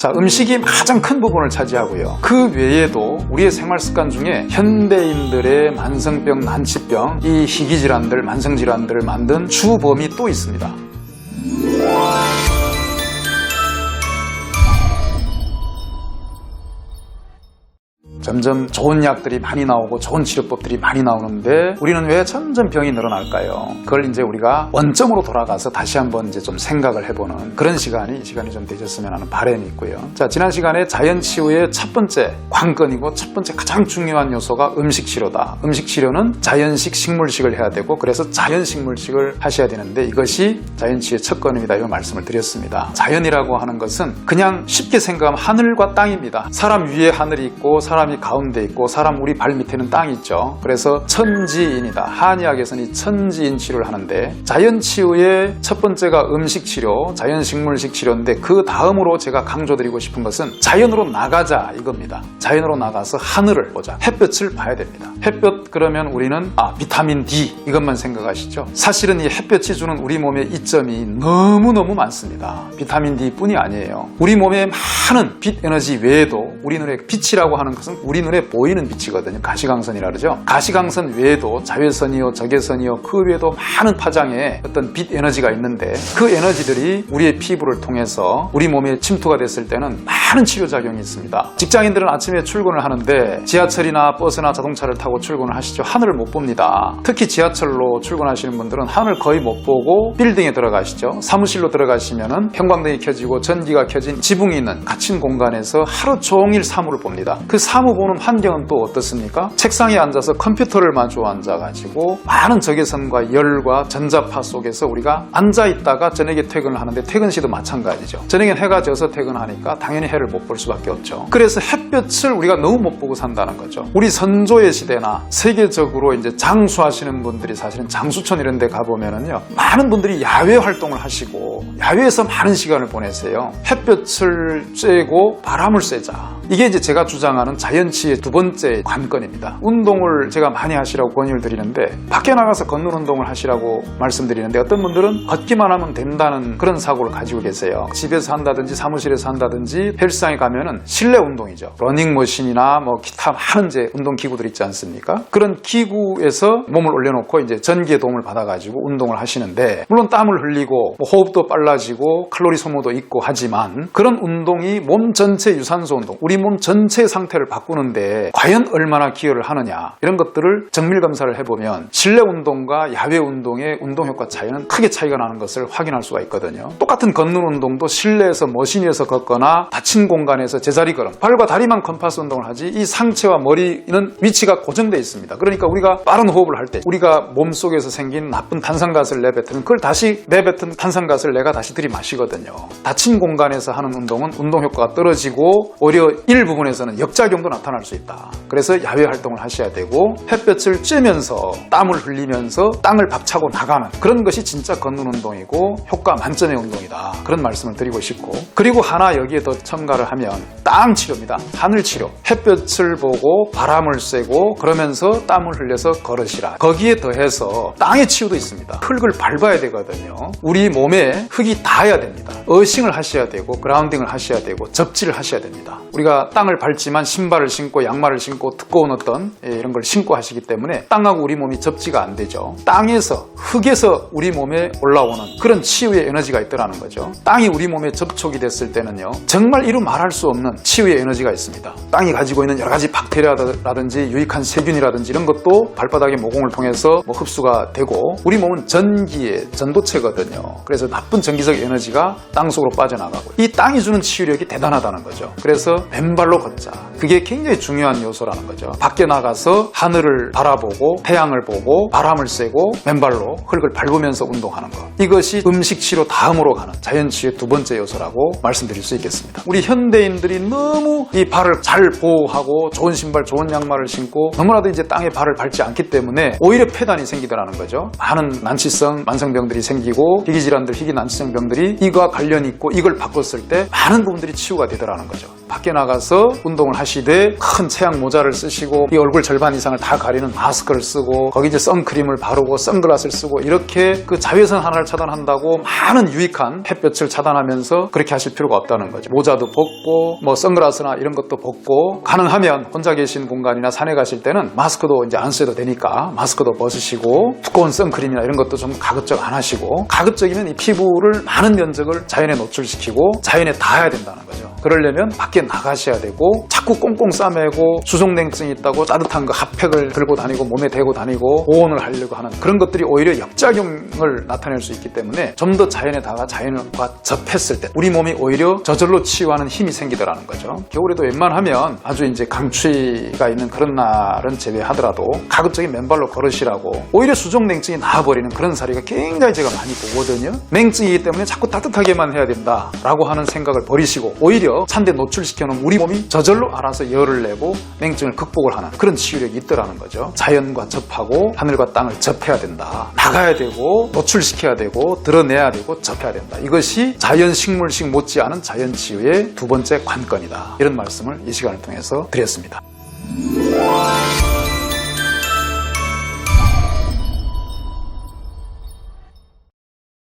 자, 음식이 가장 큰 부분을 차지하고요. 그 외에도 우리의 생활 습관 중에 현대인들의 만성병, 난치병, 이 희귀질환들, 만성질환들을 만든 주범이 또 있습니다. 점점 좋은 약들이 많이 나오고 좋은 치료법들이 많이 나오는데 우리는 왜 점점 병이 늘어날까요? 그걸 이제 우리가 원점으로 돌아가서 다시 한번 이제 좀 생각을 해보는 그런 시간이 좀 되셨으면 하는 바람이 있고요. 자, 지난 시간에 자연치유의 첫 번째 관건이고 첫 번째 가장 중요한 요소가 음식치료다. 음식치료는 자연식 식물식을 해야 되고 그래서 자연식물식을 하셔야 되는데 이것이 자연치유의 첫 건입니다. 이런 말씀을 드렸습니다. 자연이라고 하는 것은 그냥 쉽게 생각하면 하늘과 땅입니다. 사람 위에 하늘이 있고 사람이 가운데 있고 사람 우리 발 밑에는 땅이 있죠. 그래서 천지인이다. 한의학에서는 이 천지인 치료를 하는데 자연치유의 첫 번째가 음식치료, 자연식물식 치료인데 그 다음으로 제가 강조드리고 싶은 것은 자연으로 나가자 이겁니다. 자연으로 나가서 하늘을 보자. 햇볕을 봐야 됩니다. 햇볕 그러면 우리는 비타민 D 이것만 생각하시죠. 사실은 이 햇볕이 주는 우리 몸의 이점이 너무너무 많습니다. 비타민 D 뿐이 아니에요. 우리 몸에 많은 빛 에너지 외에도 우리 눈에 빛이라고 하는 것은 우리 눈에 보이는 빛이거든요. 가시광선이라 그러죠. 가시광선 외에도 자외선이요, 적외선이요, 그 외에도 많은 파장의 어떤 빛 에너지가 있는데 그 에너지들이 우리의 피부를 통해서 우리 몸에 침투가 됐을 때는 많은 치료작용이 있습니다. 직장인들은 아침에 출근을 하는데 지하철이나 버스나 자동차를 타고 출근을 하시죠. 하늘을 못 봅니다. 특히 지하철로 출근하시는 분들은 하늘 거의 못 보고 빌딩에 들어가시죠. 사무실로 들어가시면은 형광등이 켜지고 전기가 켜진 지붕이 있는 갇힌 공간에서 하루 종일 사무를 봅니다. 그 사무 보는 환경은 또 어떻습니까? 책상에 앉아서 컴퓨터를 마주 앉아가지고 많은 적외선과 열과 전자파 속에서 우리가 앉아있다가 저녁에 퇴근을 하는데 퇴근 시도 마찬가지죠. 저녁엔 해가 져서 퇴근하니까 당연히 해를 못 볼 수밖에 없죠. 그래서 햇볕을 우리가 너무 못 보고 산다는 거죠. 우리 선조의 시대나 세계적으로 이제 장수하시는 분들이 사실은 장수촌 이런 데 가보면은요, 많은 분들이 야외 활동을 하시고 야외에서 많은 시간을 보내세요. 햇볕을 쬐고 바람을 쐬자. 이게 이제 제가 주장하는 자연치유의 두 번째 관건입니다. 운동을 제가 많이 하시라고 권유를 드리는데 밖에 나가서 걷는 운동을 하시라고 말씀드리는데 어떤 분들은 걷기만 하면 된다는 그런 사고를 가지고 계세요. 집에서 한다든지 사무실에서 한다든지 헬스장에 가면은 실내 운동이죠. 러닝머신이나 뭐 기타 많은 이제 운동 기구들 있지 않습니까? 그런 기구에서 몸을 올려놓고 이제 전기의 도움을 받아가지고 운동을 하시는데 물론 땀을 흘리고 호흡도 빨라지고 칼로리 소모도 있고 하지만 그런 운동이 몸 전체 유산소 운동, 우리 몸 전체 상태를 바꾸는데 과연 얼마나 기여를 하느냐 이런 것들을 정밀 검사를 해보면 실내 운동과 야외 운동의 운동 효과 차이는 크게 차이가 나는 것을 확인할 수가 있거든요. 똑같은 걷는 운동도 실내에서 머신 위에서 걷거나 닫힌 공간에서 제자리 걸음, 발과 다리만 컴파스 운동을 하지 이 상체와 머리는 위치가 고정되어 있습니다. 그러니까 우리가 빠른 호흡을 할 때 우리가 몸속에서 생긴 나쁜 탄산가스를 내뱉으면 그걸 다시 내뱉은 탄산가스를 내가 다시 들이마시거든요. 닫힌 공간에서 하는 운동은 운동 효과가 떨어지고 오히려 일부분에서는 역작용도 나타날 수 있다. 그래서 야외 활동을 하셔야 되고 햇볕을 쬐면서 땀을 흘리면서 땅을 박차고 나가는 그런 것이 진짜 걷는 운동이고 효과 만점의 운동이다. 그런 말씀을 드리고 싶고, 그리고 하나 여기에 더 첨가를 하면 땅 치료입니다. 하늘 치료. 햇볕을 보고 바람을 쐬고 그러면서 땀을 흘려서 걸으시라. 거기에 더해서 땅의 치유도 있습니다. 흙을 밟아야 되거든요. 우리 몸에 흙이 닿아야 됩니다. 어싱을 하셔야 되고 그라운딩을 하셔야 되고 접지를 하셔야 됩니다. 우리가 땅을 밟지만 신발을 신고 양말을 신고 두꺼운 어떤 이런 걸 신고 하시기 때문에 땅하고 우리 몸이 접지가 안 되죠. 땅에서, 흙에서 우리 몸에 올라오는 그런 치유의 에너지가 있더라는 거죠. 땅이 우리 몸에 접촉이 됐을 때는요, 정말 이루 말할 수 없는 치유의 에너지가 있습니다. 땅이 가지고 있는 여러 가지 박테리아라든지 유익한 세균이라든지 이런 것도 발바닥의 모공을 통해서 흡수가 되고 우리 몸은 전기의 전도체거든요. 그래서 나쁜 전기적 에너지가 땅 속으로 빠져나가고 이 땅이 주는 치유력이 대단하다는 거죠. 그래서 맨발로 걷자. 그게 굉장히 중요한 요소라는 거죠. 밖에 나가서 하늘을 바라보고 태양을 보고 바람을 쐬고 맨발로 흙을 밟으면서 운동하는 것. 이것이 음식치료 다음으로 가는 자연치유의 두 번째 요소라고 말씀드릴 수 있겠습니다. 우리 현대인들이 너무 이 발을 잘 보호하고 좋은 신발, 좋은 양말을 신고 너무나도 이제 땅에 발을 밟지 않기 때문에 오히려 폐단이 생기더라는 거죠. 많은 난치성 만성병들이 생기고 희귀질환들, 희귀난치성 병들이 이거와 관련이 있고 이걸 바꿨을 때 많은 부분들이 치유가 되더라는 거죠. 밖에 나가서 운동을 하시되 큰 체약 모자를 쓰시고 이 얼굴 절반 이상을 다 가리는 마스크를 쓰고 거기 이제 선크림을 바르고 선글라스를 쓰고 이렇게 그 자외선 하나를 차단한다고 많은 유익한 햇볕을 차단하면서 그렇게 하실 필요가 없다는 거죠. 모자도 벗고 뭐 선글라스나 이런 것도 벗고 가능하면 혼자 계신 공간이나 산에 가실 때는 마스크도 이제 안 써도 되니까 마스크도 벗으시고 두꺼운 선크림이나 이런 것도 좀 가급적 안 하시고 가급적이면 이 피부를 많은 면적을 자연에 노출시키고 자연에 닿아야 된다는 거죠. 그러려면 밖에 나가셔야 되고 자꾸 꽁꽁 싸매고 수족냉증이 있다고 따뜻한 거 핫팩을 들고 다니고 몸에 대고 다니고 보온을 하려고 하는 그런 것들이 오히려 역작용을 나타낼 수 있기 때문에 좀 더 자연에 다가 자연과 접했을 때 우리 몸이 오히려 저절로 치유하는 힘이 생기더라는 거죠. 겨울에도 웬만하면 아주 이제 강추위가 있는 그런 날은 제외하더라도 가급적인 맨발로 걸으시라고 오히려 수족냉증이 나아버리는 그런 사례가 굉장히 제가 많이 보거든요. 냉증이기 때문에 자꾸 따뜻하게만 해야 된다라고 하는 생각을 버리시고 오히려 찬데 노출시켜놓은 우리 몸이 저절로 알아서 열을 내고 냉증을 극복을 하는 그런 치유력이 있더라는 거죠. 자연과 접하고 하늘과 땅을 접해야 된다. 나가야 되고 노출시켜야 되고 드러내야 되고 접해야 된다. 이것이 자연식물식 못지않은 자연치유의 두 번째 관건이다. 이런 말씀을 이 시간을 통해서 드렸습니다.